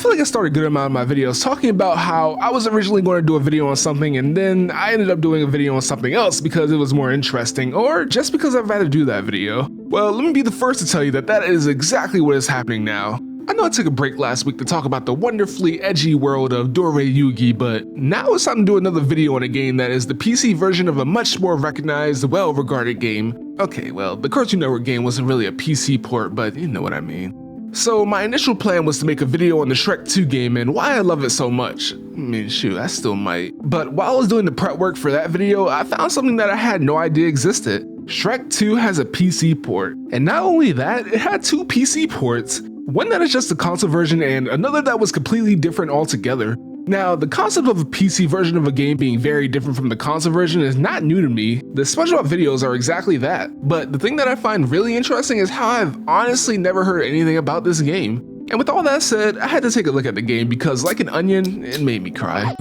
feel like I started a good amount of my videos talking about how I was originally going to do a video on something and then I ended up doing a video on something else because it was more interesting, or just because I've had to do that video. Well, let me be the first to tell you that that is exactly what is happening now. I know I took a break last week to talk about the wonderfully edgy world of Dorei Yugi, but now it's time to do another video on a game that is the PC version of a much more recognized, well-regarded game. Okay, well, the Cartoon Network game wasn't really a PC port, but you know what I mean. So my initial plan was to make a video on the Shrek 2 game and why I love it so much. I mean, shoot, I still might. But while I was doing the prep work for that video, I found something that I had no idea existed. Shrek 2 has a PC port. And not only that, it had two PC ports. One that is just the console version and another that was completely different altogether. Now, the concept of a PC version of a game being very different from the console version is not new to me. The SpongeBob videos are exactly that. But the thing that I find really interesting is how I've honestly never heard anything about this game. And with all that said, I had to take a look at the game because, like an onion, it made me cry.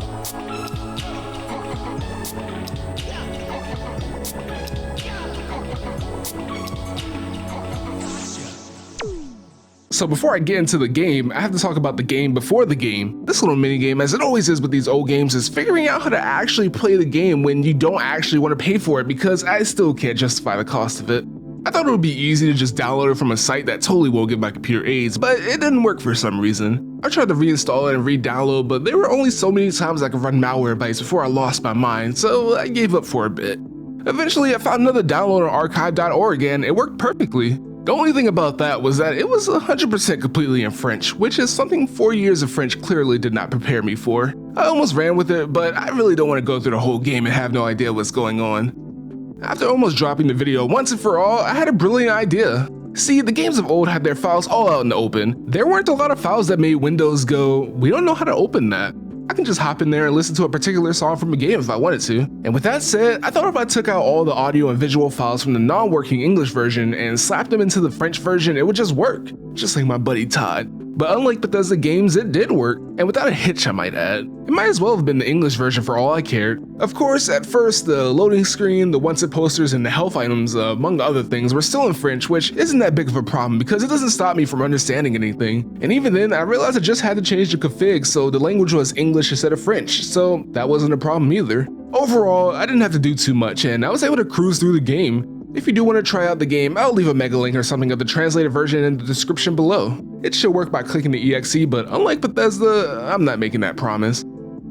So before I get into the game, I have to talk about the game before the game. This little mini game, as it always is with these old games, is figuring out how to actually play the game when you don't actually want to pay for it, because I still can't justify the cost of it. I thought it would be easy to just download it from a site that totally won't give my computer AIDS, but it didn't work for some reason. I tried to reinstall it and re-download, but there were only so many times I could run malware bytes before I lost my mind, so I gave up for a bit. Eventually, I found another download on archive.org and it worked perfectly. The only thing about that was that it was 100% completely in French, which is something 4 years of French clearly did not prepare me for. I almost ran with it, but I really don't want to go through the whole game and have no idea what's going on. After almost dropping the video once and for all, I had a brilliant idea. See, the games of old had their files all out in the open. There weren't a lot of files that made Windows go, we don't know how to open that. I can just hop in there and listen to a particular song from a game if I wanted to. And with that said, I thought if I took out all the audio and visual files from the non-working English version and slapped them into the French version, it would just work. Just like my buddy Todd. But unlike Bethesda games, it did work, and without a hitch I might add. It might as well have been the English version for all I cared. Of course, at first, the loading screen, the wanted posters, and the health items, among other things, were still in French, which isn't that big of a problem because it doesn't stop me from understanding anything. And even then, I realized I just had to change the config so the language was English instead of French, so that wasn't a problem either. Overall, I didn't have to do too much, and I was able to cruise through the game. If you do want to try out the game, I'll leave a mega link or something of the translated version in the description below. It should work by clicking the exe, but unlike Bethesda, I'm not making that promise.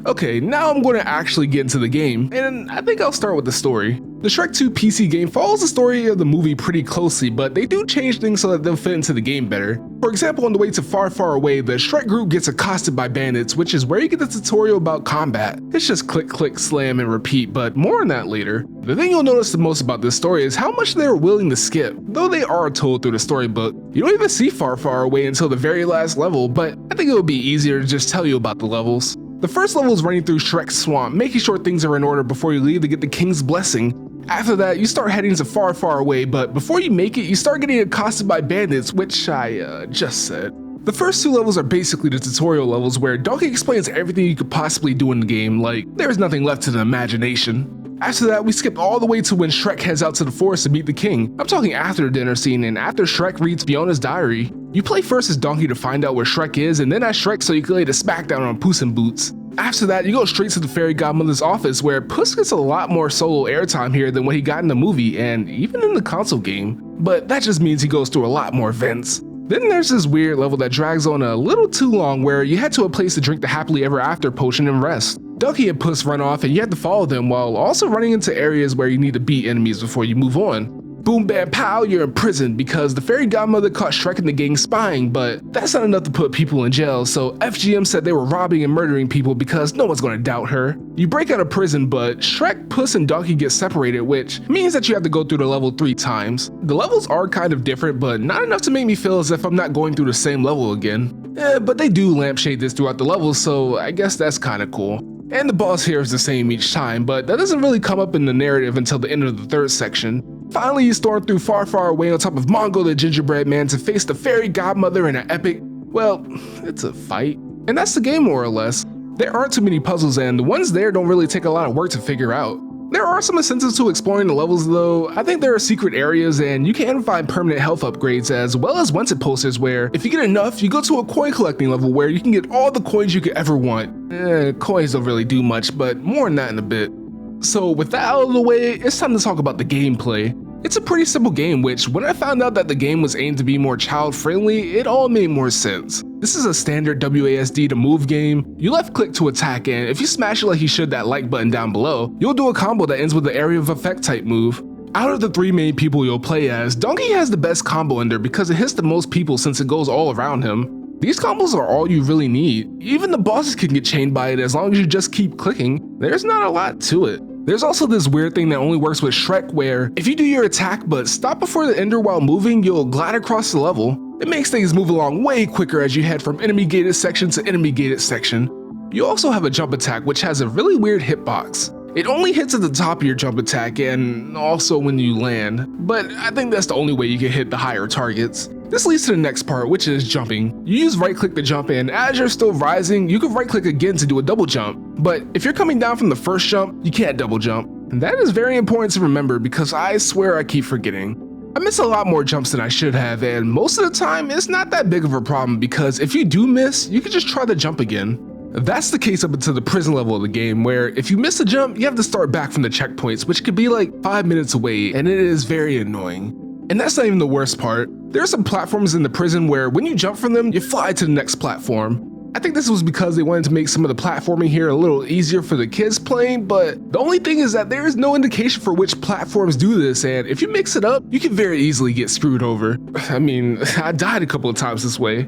Okay, now I'm going to actually get into the game, and I think I'll start with the story. The Shrek 2 PC game follows the story of the movie pretty closely, but they do change things so that they'll fit into the game better. For example, on the way to Far Far Away, the Shrek group gets accosted by bandits, which is where you get the tutorial about combat. It's just click, click, slam, and repeat, but more on that later. The thing you'll notice the most about this story is how much they were willing to skip. Though they are told through the storybook, you don't even see Far Far Away until the very last level, but I think it would be easier to just tell you about the levels. The first level is running through Shrek's swamp, making sure things are in order before you leave to get the king's blessing. After that, you start heading to Far Far Away, but before you make it, you start getting accosted by bandits, which I just said. The first two levels are basically the tutorial levels where Donkey explains everything you could possibly do in the game, like there's nothing left to the imagination. After that, we skip all the way to when Shrek heads out to the forest to meet the king. I'm talking after the dinner scene and after Shrek reads Fiona's diary. You play first as Donkey to find out where Shrek is, and then as Shrek so you can lay the smackdown on Puss in Boots. After that, you go straight to the fairy godmother's office, where Puss gets a lot more solo airtime here than what he got in the movie and even in the console game. But that just means he goes through a lot more events. Then there's this weird level that drags on a little too long where you head to a place to drink the happily ever after potion and rest. Donkey and Puss run off and you have to follow them while also running into areas where you need to beat enemies before you move on. Boom bam pow, you're in prison because the fairy godmother caught Shrek and the gang spying, but that's not enough to put people in jail, so FGM said they were robbing and murdering people because no one's gonna doubt her. You break out of prison, but Shrek, Puss, and Donkey get separated, which means that you have to go through the level 3 times. The levels are kind of different, but not enough to make me feel as if I'm not going through the same level again. But they do lampshade this throughout the levels, so I guess that's kinda cool. And the boss here is the same each time, but that doesn't really come up in the narrative until the end of the third section. Finally, you storm through Far Far Away on top of Mongo the gingerbread man to face the fairy godmother in an epic, well, it's a fight. And that's the game more or less. There aren't too many puzzles and the ones there don't really take a lot of work to figure out. There are some incentives to exploring the levels though. I think there are secret areas and you can find permanent health upgrades as well as wanted posters where if you get enough, you go to a coin collecting level where you can get all the coins you could ever want. Coins don't really do much, but more on that in a bit. So with that out of the way, it's time to talk about the gameplay. It's a pretty simple game, which when I found out that the game was aimed to be more child friendly, it all made more sense. This is a standard WASD to move game. You left click to attack, and if you smash it like you should that like button down below, you'll do a combo that ends with the area of effect type move. Out of the 3 main people you'll play as, Donkey has the best combo ender because it hits the most people since it goes all around him. These combos are all you really need. Even the bosses can get chained by it as long as you just keep clicking. There's not a lot to it. There's also this weird thing that only works with Shrek where if you do your attack but stop before the ender while moving, you'll glide across the level. It makes things move along way quicker as you head from enemy gated section to enemy gated section. You also have a jump attack which has a really weird hitbox. It only hits at the top of your jump attack and also when you land, but I think that's the only way you can hit the higher targets. This leads to the next part, which is jumping. You use right click to jump and as you're still rising, you can right click again to do a double jump. But if you're coming down from the first jump, you can't double jump. And that is very important to remember because I swear I keep forgetting. I miss a lot more jumps than I should have, and most of the time it's not that big of a problem because if you do miss, you can just try to jump again. That's the case up until the prison level of the game, where if you miss a jump, you have to start back from the checkpoints, which could be like 5 minutes away, and it is very annoying. And that's not even the worst part. There are some platforms in the prison where when you jump from them, you fly to the next platform. I think this was because they wanted to make some of the platforming here a little easier for the kids playing, but the only thing is that there is no indication for which platforms do this, and if you mix it up, you can very easily get screwed over. I mean, I died a couple of times this way.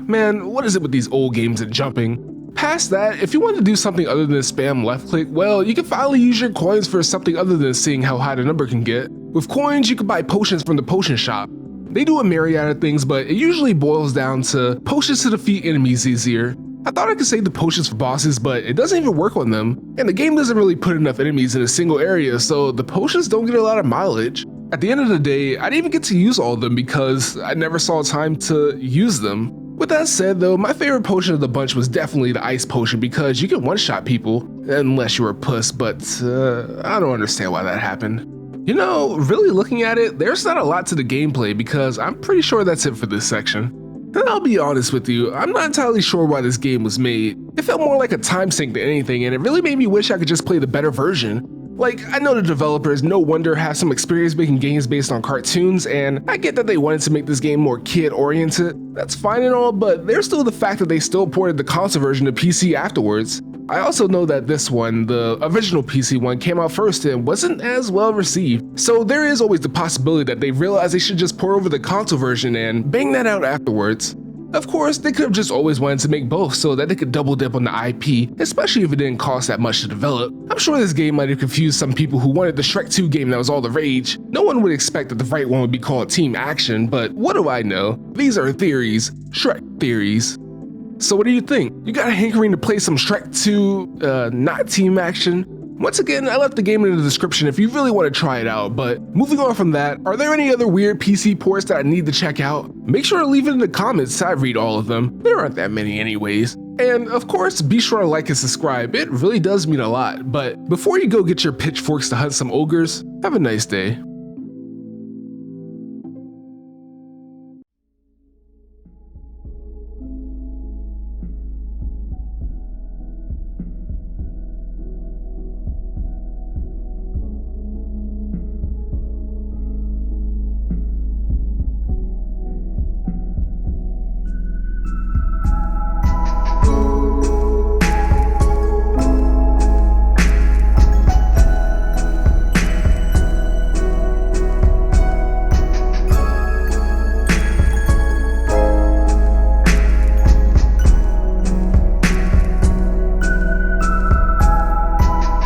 Man, what is it with these old games and jumping? Past that, if you want to do something other than spam left click, well, you can finally use your coins for something other than seeing how high the number can get. With coins, you can buy potions from the potion shop. They do a myriad of things, but it usually boils down to potions to defeat enemies easier. I thought I could save the potions for bosses, but it doesn't even work on them. And the game doesn't really put enough enemies in a single area, so the potions don't get a lot of mileage. At the end of the day, I didn't even get to use all of them because I never saw time to use them. With that said though, my favorite potion of the bunch was definitely the ice potion because you can one-shot people, unless you were a puss, but I don't understand why that happened. You know, really looking at it, there's not a lot to the gameplay because I'm pretty sure that's it for this section. And I'll be honest with you, I'm not entirely sure why this game was made. It felt more like a time sink than anything, and it really made me wish I could just play the better version. Like, I know the developers no wonder have some experience making games based on cartoons, and I get that they wanted to make this game more kid-oriented. That's fine and all, but there's still the fact that they still ported the console version to PC afterwards. I also know that this one, the original PC one, came out first and wasn't as well received, so there is always the possibility that they realized they should just port over the console version and bang that out afterwards. Of course, they could have just always wanted to make both so that they could double dip on the IP, especially if it didn't cost that much to develop. I'm sure this game might have confused some people who wanted the Shrek 2 game that was all the rage. No one would expect that the right one would be called Team Action, but what do I know? These are theories, Shrek theories. So what do you think? You got a hankering to play some Shrek 2, not Team Action? Once again, I left the game in the description if you really want to try it out, but moving on from that, are there any other weird PC ports that I need to check out? Make sure to leave it in the comments, I read all of them. There aren't that many anyways. And of course, be sure to like and subscribe, it really does mean a lot. But before you go get your pitchforks to hunt some ogres, have a nice day.